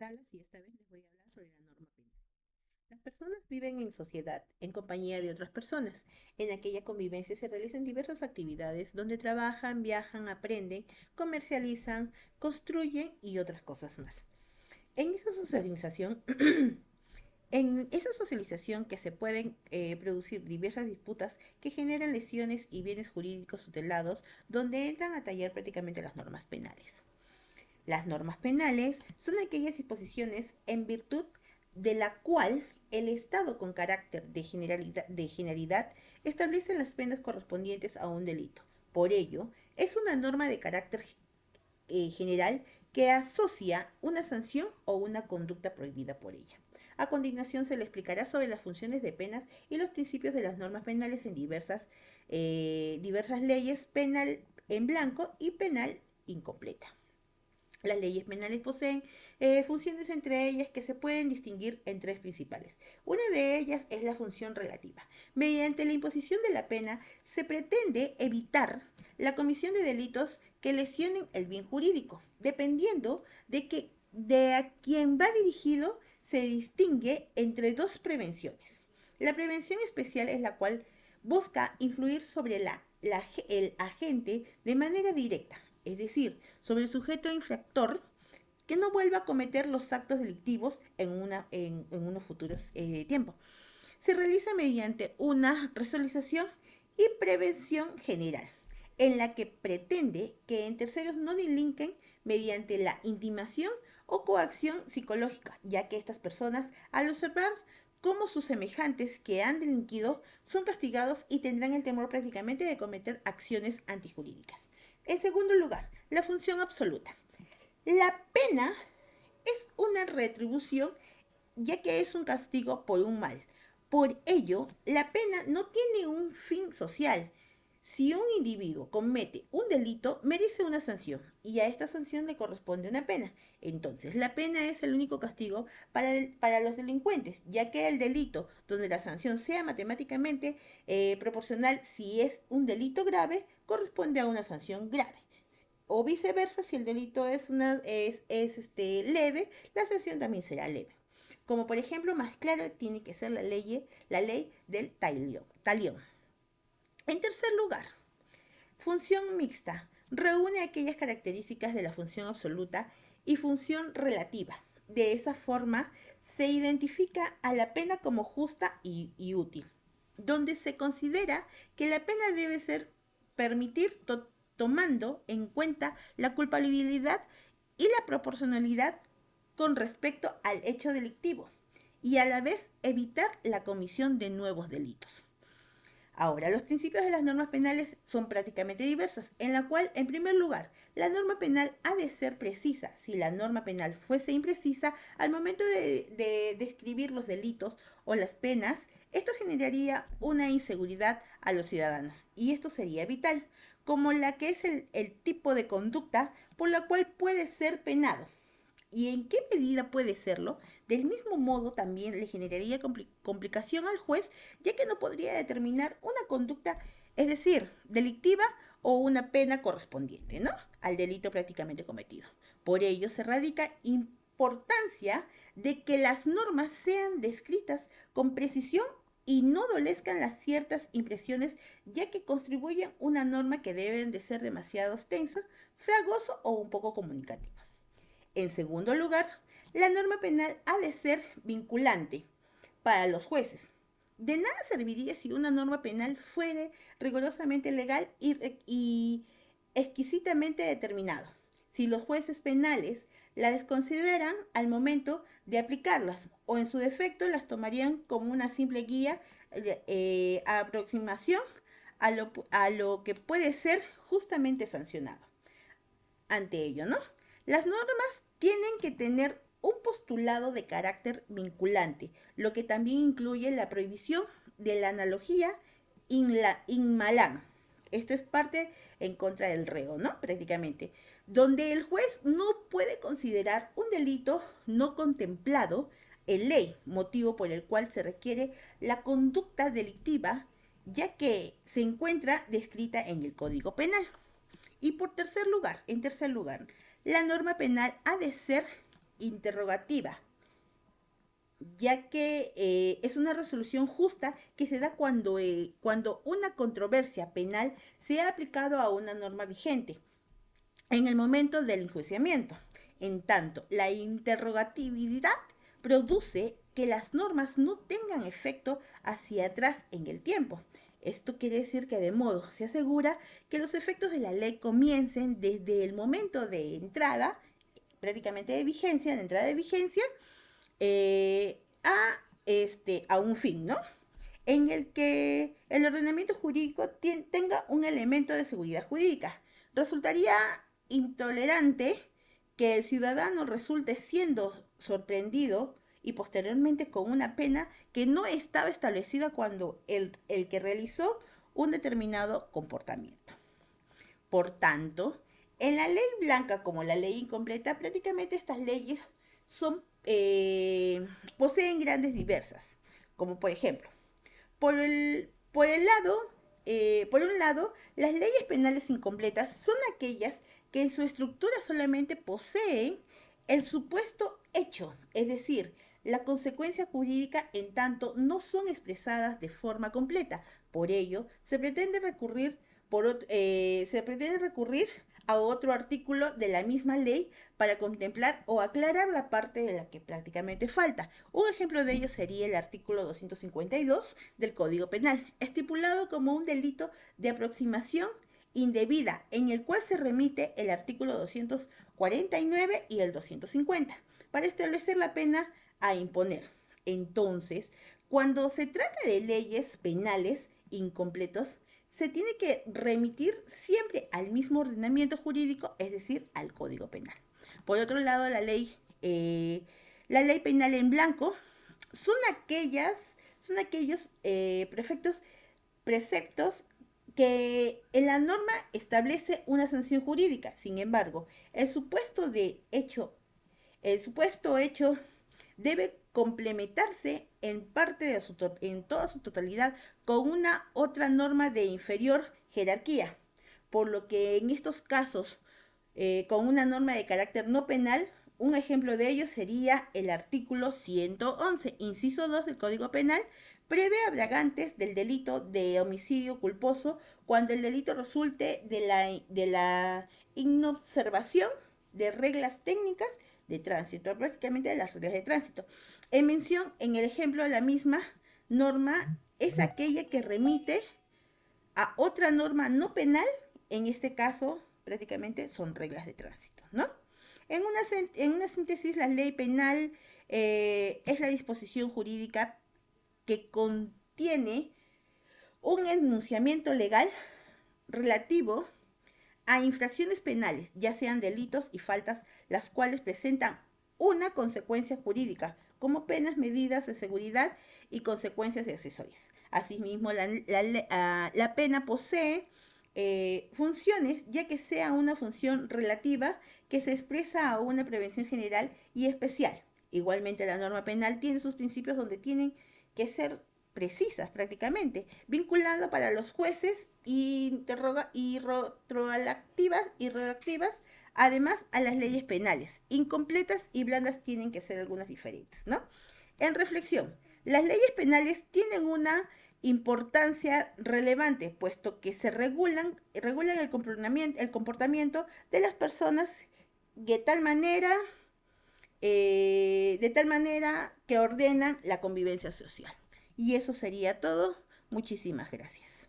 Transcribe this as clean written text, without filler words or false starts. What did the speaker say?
Salas y esta vez les voy a hablar sobre la norma penal. Las personas viven en sociedad, en compañía de otras personas. En aquella convivencia se realizan diversas actividades donde trabajan, viajan, aprenden, comercializan, construyen y otras cosas más. En esa socialización, en esa socialización que se pueden producir diversas disputas que generan lesiones y bienes jurídicos tutelados, donde entran a tallar prácticamente las normas penales. Las normas penales son aquellas disposiciones en virtud de la cual el Estado con carácter de generalidad establece las penas correspondientes a un delito. Por ello, es una norma de carácter general que asocia una sanción o una conducta prohibida por ella. A continuación se le explicará sobre las funciones de penas y los principios de las normas penales en diversas leyes, penal en blanco y penal incompleta. Las leyes penales poseen funciones entre ellas que se pueden distinguir en tres principales. Una de ellas es la función relativa. Mediante la imposición de la pena se pretende evitar la comisión de delitos que lesionen el bien jurídico. Dependiendo de a quién va dirigido, se distingue entre dos prevenciones. La prevención especial es la cual busca influir sobre el agente de manera directa, es decir, sobre el sujeto infractor, que no vuelva a cometer los actos delictivos en unos futuros tiempos. Se realiza mediante una resolución y prevención general, en la que pretende que en terceros no delinquen mediante la intimación o coacción psicológica, ya que estas personas, al observar cómo sus semejantes que han delinquido son castigados y tendrán el temor prácticamente de cometer acciones antijurídicas. En segundo lugar, la función absoluta. La pena es una retribución ya que es un castigo por un mal. Por ello, la pena no tiene un fin social. Si un individuo comete un delito, merece una sanción y a esta sanción le corresponde una pena. Entonces, la pena es el único castigo para los delincuentes, ya que el delito donde la sanción sea matemáticamente proporcional, si es un delito grave, corresponde a una sanción grave. O viceversa, si el delito es leve, la sanción también será leve. Como por ejemplo, más claro tiene que ser la ley del talión. En tercer lugar, función mixta. Reúne aquellas características de la función absoluta y función relativa. De esa forma, se identifica a la pena como justa y útil, donde se considera que la pena debe ser permitir tomando en cuenta la culpabilidad y la proporcionalidad con respecto al hecho delictivo y a la vez evitar la comisión de nuevos delitos. Ahora, los principios de las normas penales son prácticamente diversos, en la cual, en primer lugar, la norma penal ha de ser precisa. Si la norma penal fuese imprecisa, al momento de describir los delitos o las penas, esto generaría una inseguridad a los ciudadanos, y esto sería vital, como la que es el tipo de conducta por la cual puede ser penado. ¿Y en qué medida puede serlo? Del mismo modo, también le generaría complicación al juez, ya que no podría determinar una conducta, es decir, delictiva o una pena correspondiente, ¿no? Al delito prácticamente cometido. Por ello, se radica importancia de que las normas sean descritas con precisión y no dolezcan las ciertas impresiones, ya que contribuyen una norma que deben de ser demasiado extensa, fragoso o un poco comunicativa. En segundo lugar, la norma penal ha de ser vinculante para los jueces. De nada serviría si una norma penal fuere rigurosamente legal y exquisitamente determinado. Si los jueces penales la desconsideran al momento de aplicarlas o en su defecto las tomarían como una simple guía aproximación a lo que puede ser justamente sancionado. Ante ello, ¿no? Las normas tienen que tener un postulado de carácter vinculante, lo que también incluye la prohibición de la analogía in malam. Esto es parte en contra del reo, ¿no? Prácticamente. Donde el juez no puede considerar un delito no contemplado en ley, motivo por el cual se requiere la conducta delictiva, ya que se encuentra descrita en el Código Penal. Y en tercer lugar, la norma penal ha de ser interrogativa, ya que es una resolución justa que se da cuando una controversia penal se ha aplicado a una norma vigente en el momento del enjuiciamiento. En tanto, la interrogatividad produce que las normas no tengan efecto hacia atrás en el tiempo. Esto quiere decir que de modo se asegura que los efectos de la ley comiencen desde el momento de entrada, prácticamente de vigencia, de entrada de vigencia, a un fin, ¿no? En el que el ordenamiento jurídico tenga un elemento de seguridad jurídica. Resultaría intolerante que el ciudadano resulte siendo sorprendido y posteriormente con una pena que no estaba establecida cuando el que realizó un determinado comportamiento. Por tanto, en la ley blanca como la ley incompleta, prácticamente estas leyes son, poseen grandes diversas, como por ejemplo, por un lado, las leyes penales incompletas son aquellas que en su estructura solamente poseen el supuesto hecho, es decir, la consecuencia jurídica en tanto no son expresadas de forma completa. Por ello, se pretende recurrir a otro artículo de la misma ley para contemplar o aclarar la parte de la que prácticamente falta. Un ejemplo de ello sería el artículo 252 del Código Penal, estipulado como un delito de aproximación indebida, en el cual se remite el artículo 249 y el 250, para establecer la pena a imponer. Entonces, cuando se trata de leyes penales incompletos, se tiene que remitir siempre al mismo ordenamiento jurídico, es decir, al Código Penal. Por otro lado, la ley penal en blanco son aquellos preceptos que en la norma establece una sanción jurídica. Sin embargo, el supuesto hecho debe complementarse en toda su totalidad con una otra norma de inferior jerarquía, por lo que en estos casos, con una norma de carácter no penal, un ejemplo de ello sería el artículo 111, inciso 2 del Código Penal, prevé agravantes del delito de homicidio culposo cuando el delito resulte de la inobservación de reglas técnicas de tránsito, prácticamente de las reglas de tránsito. En mención, en el ejemplo, la misma norma es aquella que remite a otra norma no penal, en este caso prácticamente son reglas de tránsito, ¿no? En una síntesis, la ley penal es la disposición jurídica que contiene un enunciamiento legal relativo a infracciones penales, ya sean delitos y faltas, las cuales presentan una consecuencia jurídica, como penas, medidas de seguridad y consecuencias de accesorias. Asimismo, la pena posee funciones, ya que sea una función relativa que se expresa a una prevención general y especial. Igualmente, la norma penal tiene sus principios donde tienen que ser precisas prácticamente, vinculando para los jueces y retroactivas, además a las leyes penales. Incompletas y blandas tienen que ser algunas diferentes, ¿no? En reflexión, las leyes penales tienen una importancia relevante, puesto que regulan el comportamiento de las personas de tal manera que ordenan la convivencia social. Y eso sería todo. Muchísimas gracias.